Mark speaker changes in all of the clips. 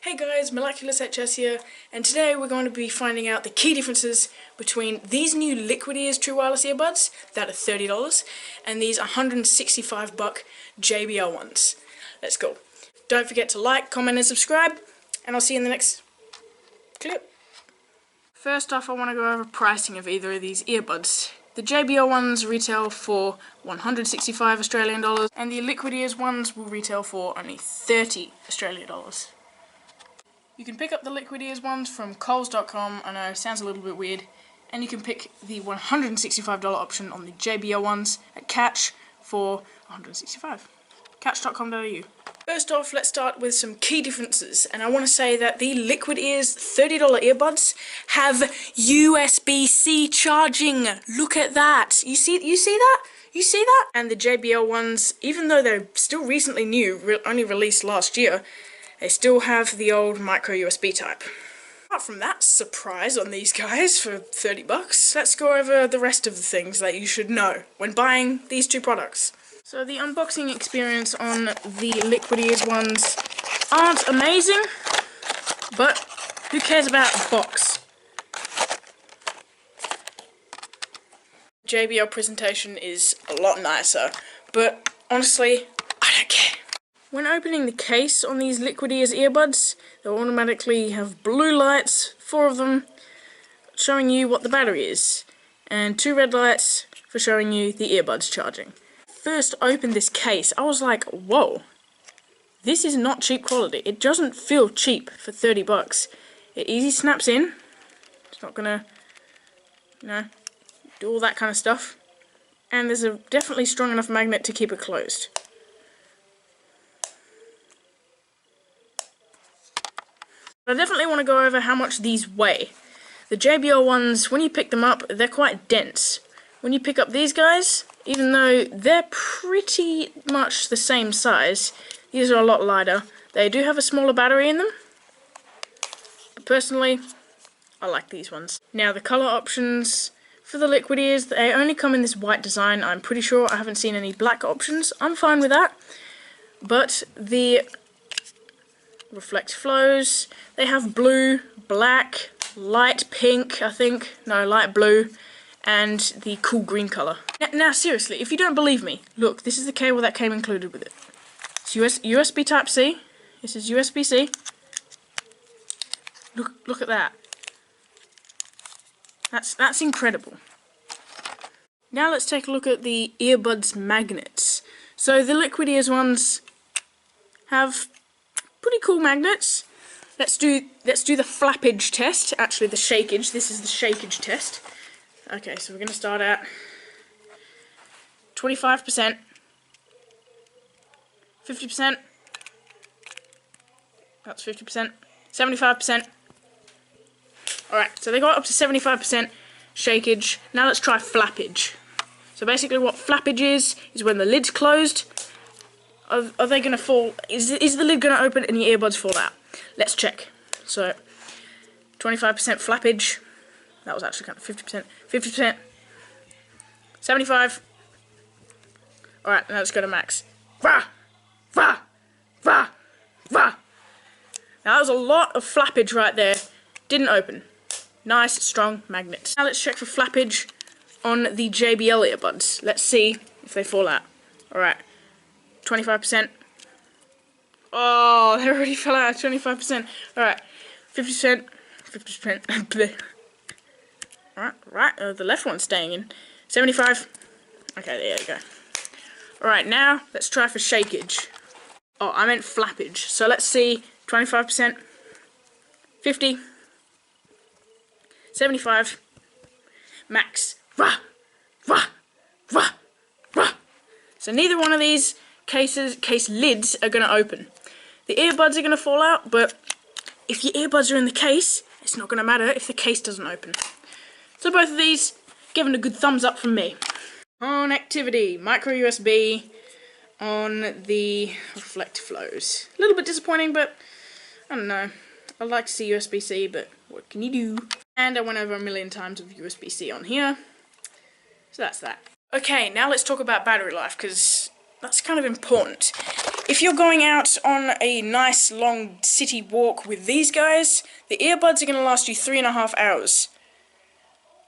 Speaker 1: Hey guys, Miraculous HS here, and today we're going to be finding out the key differences between these new Liquid Ears True Wireless earbuds that are $30 and these $165 JBL ones. Let's go. Don't forget to like, comment and subscribe, and I'll see you in the next clip. First off, I want to go over pricing of either of these earbuds. The JBL ones retail for 165 Australian dollars and the Liquid Ears ones will retail for only 30 Australian dollars. You can pick up the Liquid Ears ones from Coles.com, I know, sounds a little bit weird, and you can pick the $165 option on the JBL ones at Catch for $165. Catch.com.au. First off, let's start with some key differences, and I want to say that the Liquid Ears $30 earbuds have USB-C charging. Look at that. You see that? You see that? And the JBL ones, even though they're still recently new, only released last year, they still have the old micro USB type. Apart from that surprise on these guys for $30, let's go over the rest of the things that you should know when buying these two products. So the unboxing experience on the Liquid Ears ones aren't amazing, but who cares about a box? JBL presentation is a lot nicer, but honestly, I don't care. When opening the case on these Liquid Ears earbuds, they'll automatically have blue lights, 4 of them, showing you what the battery is, and 2 red lights for showing you the earbuds charging. First opened this case, I was like, whoa, this is not cheap quality. It doesn't feel cheap for $30. It easy snaps in. It's not gonna, do all that kind of stuff. And there's a definitely strong enough magnet to keep it closed. I definitely want to go over how much these weigh. The JBL ones, when you pick them up, they're quite dense. When you pick up these guys, even though they're pretty much the same size, these are a lot lighter. They do have a smaller battery in them. But personally, I like these ones. Now the colour options for the Liquid Ears, they only come in this white design. I'm pretty sure I haven't seen any black options. I'm fine with that. But the Reflect Flows, they have blue, black, light pink, I think, no, light blue, and the cool green colour. Now seriously, if you don't believe me, look, this is the cable that came included with it. It's USB Type-C, this is USB-C, look at that. That's incredible. Now let's take a look at the earbuds magnets. So the Liquid Ears ones have pretty cool magnets. Let's do the flappage test. Actually, the shakeage. This is the shakeage test. Okay, so we're going to start at 25%, 50%. That's 50%. 75%. All right, so they got up to 75% shakeage. Now let's try flappage. So basically, what flappage is when the lid's closed. Are they going to fall? Is the lid going to open and your earbuds fall out? Let's check. So, 25% flappage. That was actually kind of 50%. 50%. 75. Alright, now let's go to max. Vah! Vah! Vah! Vah! Now that was a lot of flappage right there. Didn't open. Nice, strong magnets. Now let's check for flappage on the JBL earbuds. Let's see if they fall out. Alright. 25%. Oh, they already fell out at 25%. Alright, 50%. 50%. Right, the left one's staying in. 75. Okay, there you go. Alright, now let's try for shakeage. Oh, I meant flappage. So let's see, 25%. 50. 75. Max. Rah! Rah! Rah! Rah! So neither one of these case lids are going to open. The earbuds are going to fall out, but if your earbuds are in the case, it's not going to matter if the case doesn't open. So both of these, given a good thumbs up from me. On activity, micro USB on the Reflect Flows. A little bit disappointing, but I don't know. I'd like to see USB-C, but what can you do? And I went over a million times of USB-C on here. So that's that. Okay, now let's talk about battery life, because that's kind of important. if you're going out on a nice long city walk with these guys, the earbuds are going to last you 3.5 hours.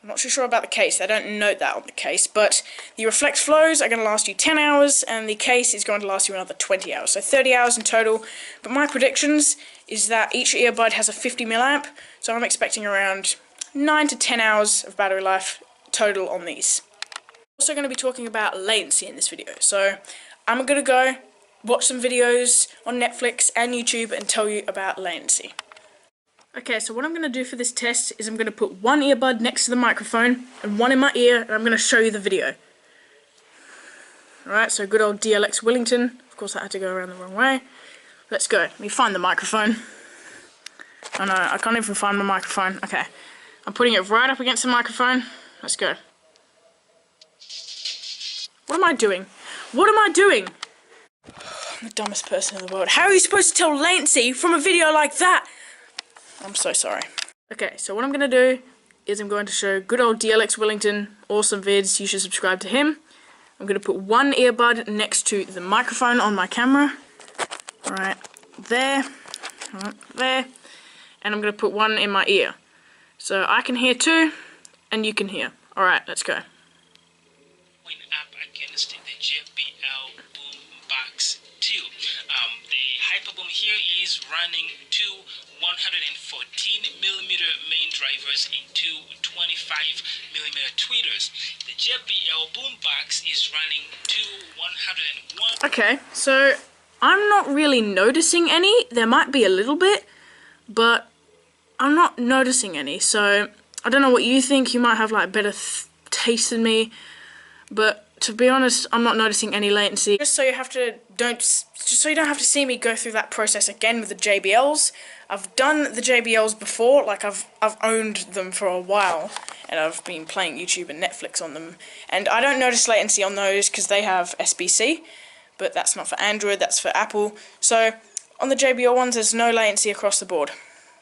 Speaker 1: I'm not too sure about the case, they don't note that on the case, but the Reflect Flows are going to last you 10 hours, and the case is going to last you another 20 hours, so 30 hours in total. But my predictions is that each earbud has a 50 milliamp, so I'm expecting around 9 to 10 hours of battery life total on these. Also going to be talking about latency in this video, so I'm going to go watch some videos on Netflix and YouTube and tell you about latency. Okay, so what I'm going to do for this test is I'm going to put one earbud next to the microphone and one in my ear, and I'm going to show you the video. Alright, so good old DLX Wellington. Of course I had to go around the wrong way. Let's go. Let me find the microphone. Oh no, I can't even find my microphone. Okay, I'm putting it right up against the microphone. Let's go. What am I doing? What am I doing? I'm the dumbest person in the world. How are you supposed to tell latency from a video like that? I'm so sorry. Okay, so what I'm going to do is I'm going to show good old DLX Wellington, awesome vids, you should subscribe to him. I'm going to put one earbud next to the microphone on my camera. Right there, there. And I'm going to put one in my ear. So I can hear too, and you can hear. Alright, let's go.
Speaker 2: Went up against the JBL Boombox 2. The Hyperboom here is running two 114mm main drivers and two 25mm tweeters. The JBL Boombox is running two 101.
Speaker 1: Okay, so I'm not really noticing any. There might be a little bit, but I'm not noticing any. So I don't know what you think. You might have like better taste than me, but to be honest, I'm not noticing any latency. Just so you don't have to see me go through that process again with the JBLs. I've done the JBLs before, like I've owned them for a while, and I've been playing YouTube and Netflix on them, and I don't notice latency on those because they have SBC, but that's not for Android, that's for Apple. So on the JBL ones, there's no latency across the board.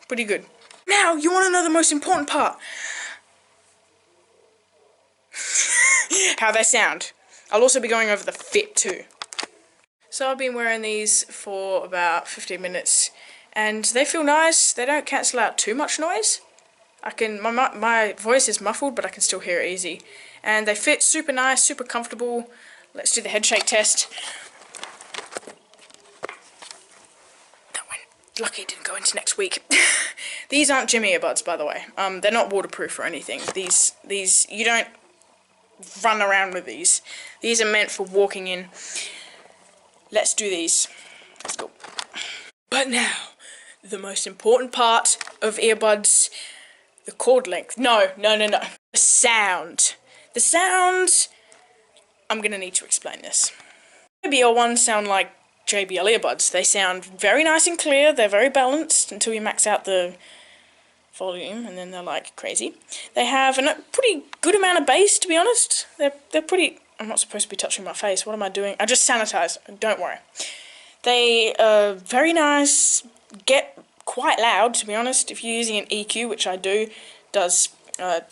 Speaker 1: Pretty good. Now, you want to know the most important part? How they sound. I'll also be going over the fit too. So I've been wearing these for about 15 minutes and they feel nice. They don't cancel out too much noise. My voice is muffled, but I can still hear it easy. And they fit super nice, super comfortable. Let's do the head shake test. That went lucky it didn't go into next week. These aren't gym earbuds, by the way. They're not waterproof or anything. These you don't run around with these. These are meant for walking in. Let's do these. Let's go. But now, the most important part of earbuds, the cord length. No. The sound. The sound, I'm gonna need to explain this. JBL ones sound like JBL earbuds. They sound very nice and clear. They're very balanced until you max out the volume, and then they're like crazy. They have a pretty good amount of bass, to be honest. They're pretty... I'm not supposed to be touching my face. What am I doing? I just sanitize. Don't worry. They are very nice. Get quite loud, to be honest. If you're using an EQ, which I do, does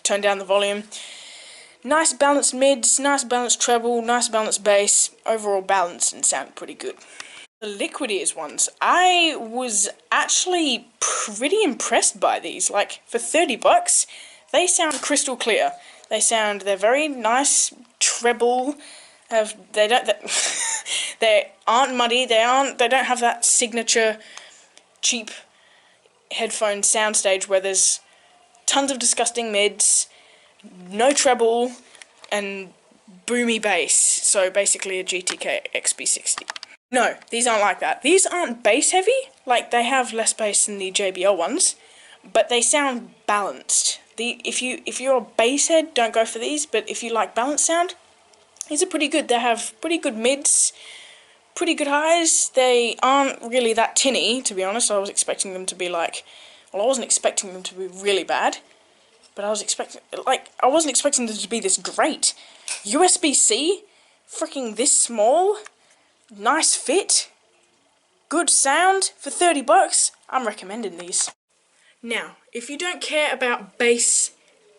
Speaker 1: turn down the volume. Nice balanced mids, nice balanced treble, nice balanced bass. Overall balanced and sound pretty good. The Liquid Ears ones, I was actually pretty impressed by these. Like, for 30 bucks, they sound crystal clear. They're very nice, treble. They aren't muddy. They don't have that signature cheap headphone soundstage where there's tons of disgusting mids, no treble, and boomy bass. So basically a GTK XB60. No, these aren't like that. These aren't bass heavy. Like, they have less bass than the JBL ones, but they sound balanced. If you're a bass head, don't go for these, but if you like balanced sound, these are pretty good. They have pretty good mids, pretty good highs. They aren't really that tinny, to be honest. I was expecting them to be like, well, I wasn't expecting them to be really bad, but I wasn't expecting them to be this great. USB-C, freaking this small, nice fit, good sound for 30 bucks. I'm recommending these. Now, if you don't care about bass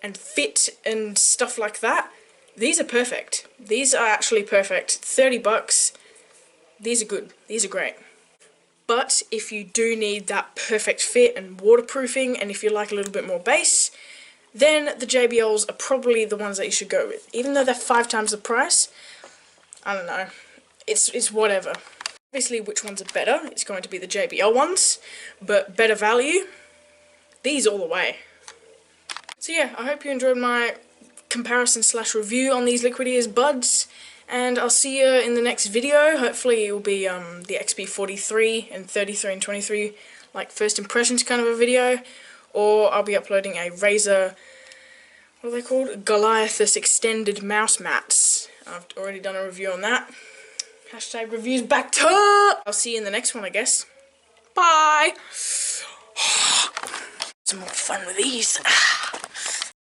Speaker 1: and fit and stuff like that, these are perfect. These are actually perfect. 30 bucks. these are good. These are great. But if you do need that perfect fit and waterproofing, and if you like a little bit more bass, then the JBLs are probably the ones that you should go with. Even though they're 5 times the price, I don't know. It's whatever. Obviously, which ones are better? It's going to be the JBL ones, but better value, these all the way. So yeah, I hope you enjoyed my comparison / review on these liquid ears buds, and I'll see you in the next video. Hopefully it will be the XB43 and 33 and 23, like first impressions kind of a video, or I'll be uploading a Razer, what are they called? Goliathus extended mouse mats. I've already done a review on that. Hashtag reviews back to. I'll see you in the next one, I guess. Bye! Some more fun with these.